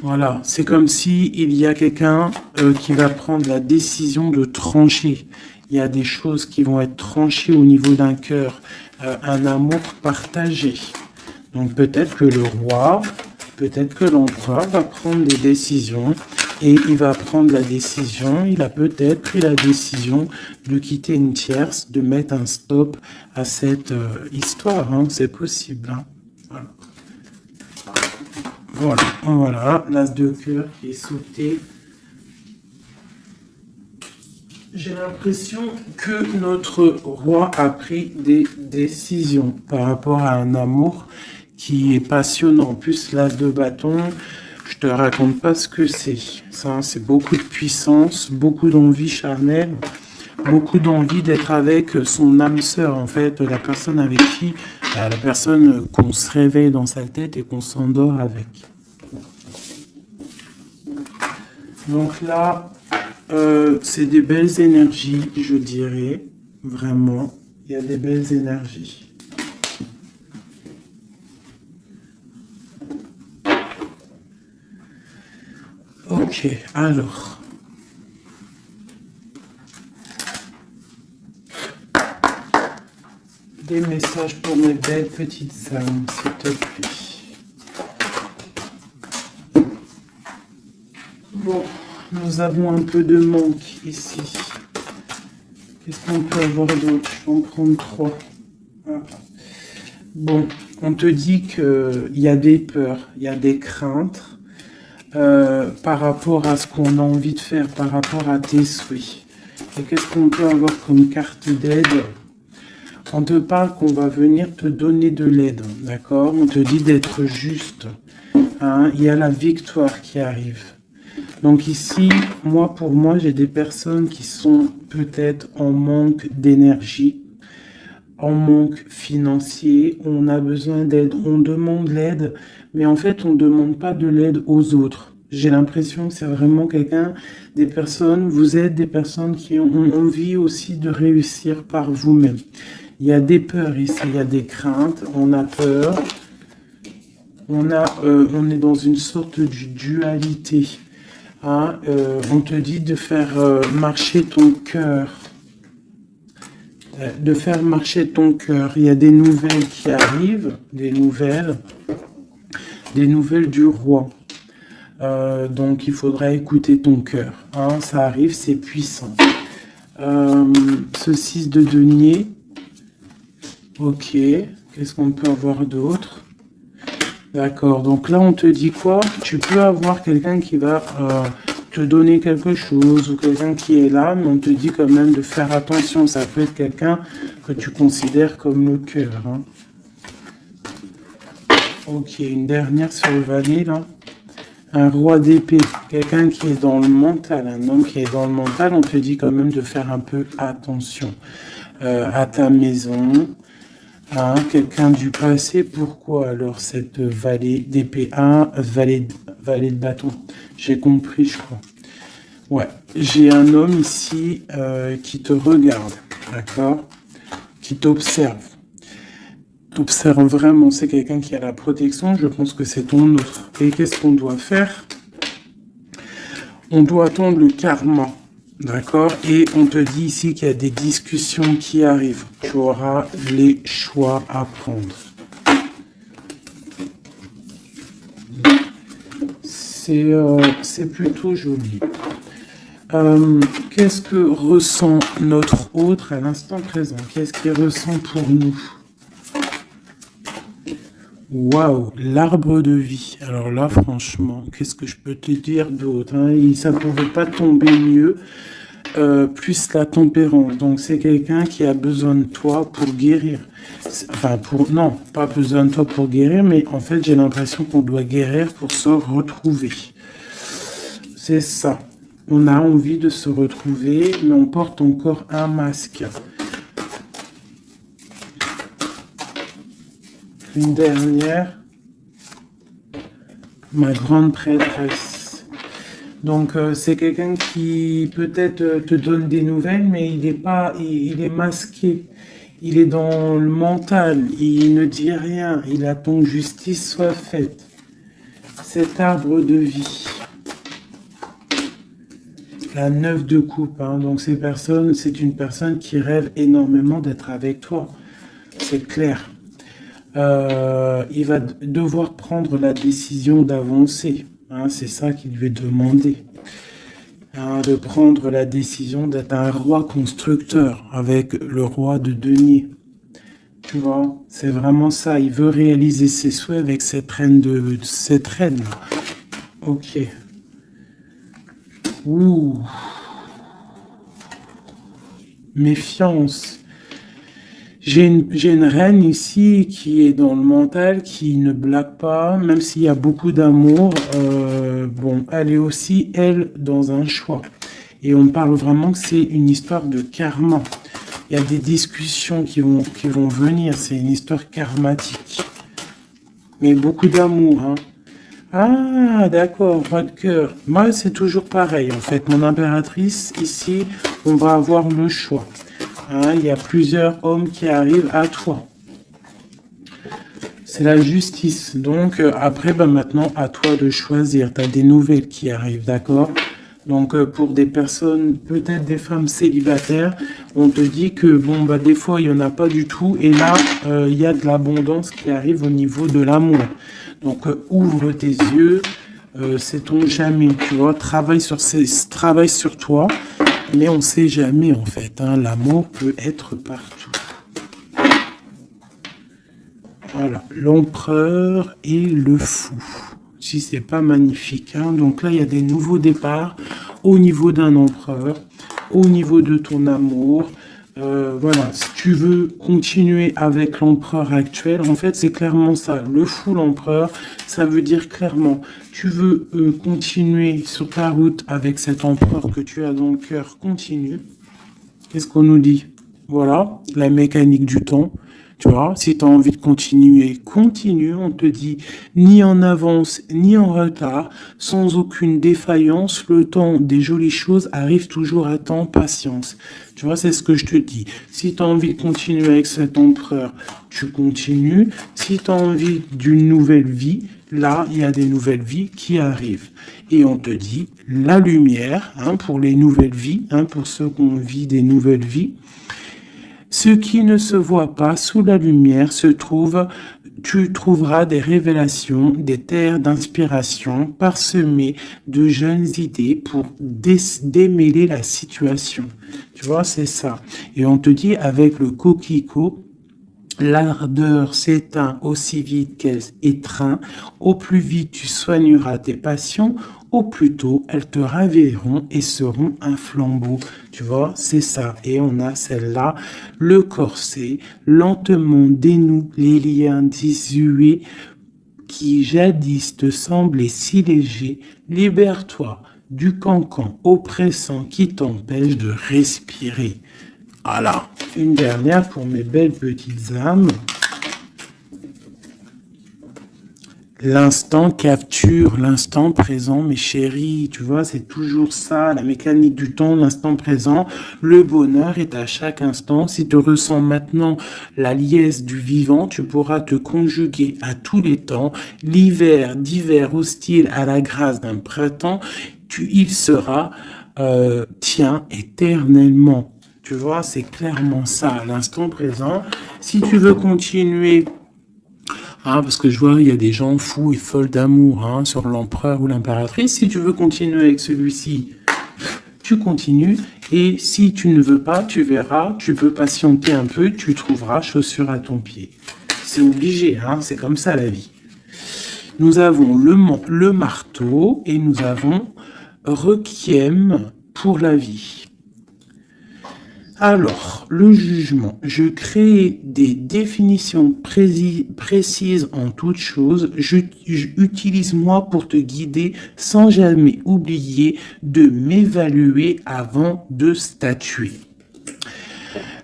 Voilà, c'est comme si il y a quelqu'un qui va prendre la décision de trancher. Il y a des choses qui vont être tranchées au niveau d'un cœur, un amour partagé. Donc peut-être que le roi, peut-être que l'empereur va prendre des décisions. Et il va prendre la décision, il a peut-être pris la décision de quitter une tierce, de mettre un stop à cette histoire, hein, c'est possible. Hein. Voilà, l'as de cœur qui est sauté. J'ai l'impression que notre roi a pris des décisions par rapport à un amour qui est passionnant. En plus, l'as de bâton... Je te raconte pas ce que c'est. Ça, c'est beaucoup de puissance, beaucoup d'envie charnelle, beaucoup d'envie d'être avec son âme sœur, en fait, la personne avec qui, la personne qu'on se réveille dans sa tête et qu'on s'endort avec. Donc là, c'est des belles énergies, je dirais, vraiment. Il y a des belles énergies. Ok, alors. Des messages pour mes belles petites âmes, s'il te plaît. Bon, nous avons un peu de manque ici. Qu'est-ce qu'on peut avoir d'autre? Je vais en prendre 3. Bon, on te dit qu'il y a des peurs, il y a des craintes. Par rapport à ce qu'on a envie de faire, par rapport à tes souhaits. Et qu'est-ce qu'on peut avoir comme carte d'aide? On te parle qu'on va venir te donner de l'aide, d'accord? On te dit d'être juste. Hein? Il y a la victoire qui arrive. Donc ici, pour moi, j'ai des personnes qui sont peut-être en manque d'énergie, en manque financier, on a besoin d'aide, on demande l'aide, mais en fait, on ne demande pas de l'aide aux autres. J'ai l'impression que c'est vraiment des personnes, vous êtes des personnes qui ont envie aussi de réussir par vous-même. Il y a des peurs ici, il y a des craintes, on a peur, on est dans une sorte de dualité. Hein, on te dit de faire marcher ton cœur. De faire marcher ton cœur. Il y a des nouvelles qui arrivent, des nouvelles du roi. Donc, il faudra écouter ton cœur. Hein, ça arrive, c'est puissant. Ce 6 de denier. Ok. Qu'est-ce qu'on peut avoir d'autre? D'accord. Donc là, on te dit quoi? Tu peux avoir quelqu'un qui va te donner quelque chose ou quelqu'un qui est là, mais on te dit quand même de faire attention. Ça peut être quelqu'un que tu considères comme le cœur. Hein. Ok. Une dernière sur le valet, là. Un roi d'épée, quelqu'un qui est dans le mental, un homme qui est dans le mental, on te dit quand même de faire un peu attention à ta maison, hein, quelqu'un du passé. Pourquoi alors cette valet d'épée, valet de bâton? J'ai compris, je crois. Ouais, j'ai un homme ici qui te regarde, d'accord, qui t'observe. T'observes vraiment, c'est quelqu'un qui a la protection, je pense que c'est ton autre. Et qu'est-ce qu'on doit faire? On doit attendre le karma, d'accord? Et on te dit ici qu'il y a des discussions qui arrivent. Tu auras les choix à prendre. C'est plutôt joli. Qu'est-ce que ressent notre autre à l'instant présent? Qu'est-ce qu'il ressent pour nous? Waouh, l'arbre de vie. Alors là, franchement, qu'est-ce que je peux te dire d'autre, hein? Ça ne pouvait pas tomber mieux. Plus la tempérance. Donc, c'est quelqu'un qui a besoin de toi pour guérir. Enfin, non, pas besoin de toi pour guérir, mais en fait, j'ai l'impression qu'on doit guérir pour se retrouver. C'est ça. On a envie de se retrouver, mais on porte encore un masque. Une dernière, ma grande prêtresse. Donc c'est quelqu'un qui peut-être te donne des nouvelles, mais il est masqué. Il est dans le mental, il ne dit rien, il attend que justice soit faite. Cet arbre de vie. La 9 de coupe, hein. Donc c'est une personne qui rêve énormément d'être avec toi. C'est clair. Il va devoir prendre la décision d'avancer. Hein, c'est ça qu'il lui est demandé. Hein, de prendre la décision d'être un roi constructeur avec le roi de denier. Tu vois, c'est vraiment ça. Il veut réaliser ses souhaits avec cette reine. Ok. Ouh. Méfiance. J'ai une reine ici qui est dans le mental, qui ne blague pas, même s'il y a beaucoup d'amour. Bon, elle est aussi, elle, dans un choix. Et on parle vraiment que c'est une histoire de karma. Il y a des discussions qui vont venir. C'est une histoire karmatique. Mais beaucoup d'amour, hein. Ah, d'accord, votre cœur. Moi, c'est toujours pareil, en fait. Mon impératrice, ici, on va avoir le choix. Hein, il y a plusieurs hommes qui arrivent à toi. C'est la justice. Donc, après, maintenant, à toi de choisir. Tu as des nouvelles qui arrivent, d'accord? Donc, pour des personnes, peut-être des femmes célibataires, on te dit que, bon, des fois, il n'y en a pas du tout. Et là, il y a de l'abondance qui arrive au niveau de l'amour. Donc, ouvre tes yeux. Sait-on jamais, tu vois, travaille sur toi. Mais on ne sait jamais, en fait. Hein, l'amour peut être partout. Voilà, l'empereur et le fou. Si c'est pas magnifique. Hein. Donc là, il y a des nouveaux départs au niveau d'un empereur, au niveau de ton amour. Voilà, si tu veux continuer avec l'empereur actuel, en fait, c'est clairement ça. Le fou, l'empereur, ça veut dire clairement, tu veux continuer sur ta route avec cet empereur que tu as dans le cœur, continue. Qu'est-ce qu'on nous dit? Voilà, la mécanique du temps. Tu vois, si tu as envie de continuer, continue. On te dit ni en avance, ni en retard, sans aucune défaillance. Le temps des jolies choses arrive toujours à temps, patience. Tu vois, c'est ce que je te dis. Si tu as envie de continuer avec cet empereur, tu continues. Si tu as envie d'une nouvelle vie, là, il y a des nouvelles vies qui arrivent. Et on te dit la lumière, hein, pour les nouvelles vies, hein, pour ceux qui ont vit des nouvelles vies. Ce qui ne se voit pas sous la lumière se trouve tu trouveras des révélations, des terres d'inspiration parsemées de jeunes idées pour démêler la situation. Tu vois, c'est ça. Et on te dit avec le coquelicot, l'ardeur s'éteint aussi vite qu'elle étreint. Au plus vite tu soigneras tes passions, au plus tôt elles te raviront et seront un flambeau. Tu vois, c'est ça. Et on a celle-là, le corset, lentement dénoue les liens désuets qui jadis te semblaient si légers. Libère-toi du cancan oppressant qui t'empêche de respirer. Voilà, une dernière pour mes belles petites âmes. L'instant capture l'instant présent, mes chéris. Tu vois, c'est toujours ça, la mécanique du temps, l'instant présent. Le bonheur est à chaque instant. Si tu ressens maintenant la liesse du vivant, tu pourras te conjuguer à tous les temps. L'hiver d'hiver hostile à la grâce d'un printemps, il sera tien éternellement. Tu vois, c'est clairement ça, l'instant présent. Si tu veux continuer, parce que je vois, il y a des gens fous et folles d'amour sur l'empereur ou l'impératrice. Si tu veux continuer avec celui-ci, tu continues. Et si tu ne veux pas, tu verras, tu peux patienter un peu, tu trouveras chaussure à ton pied. C'est obligé, c'est comme ça la vie. Nous avons le marteau et nous avons Requiem pour la vie. Alors, le jugement. Je crée des définitions précises en toute chose. Utilise-moi pour te guider sans jamais oublier de m'évaluer avant de statuer.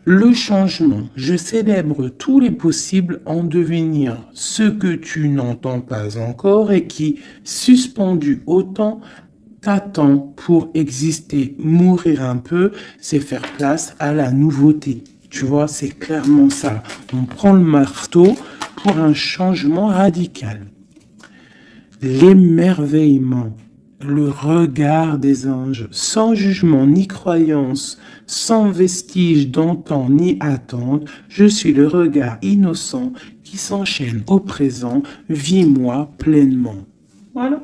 Le changement. Je célèbre tous les possibles en devenir ce que tu n'entends pas encore et qui, suspendu au temps, t'attend pour exister. Mourir un peu, c'est faire place à la nouveauté. Tu vois, c'est clairement ça. On prend le marteau pour un changement radical. L'émerveillement, le regard des anges, sans jugement ni croyance, sans vestige d'antan ni attente, je suis le regard innocent qui s'enchaîne au présent, vis-moi pleinement. Voilà.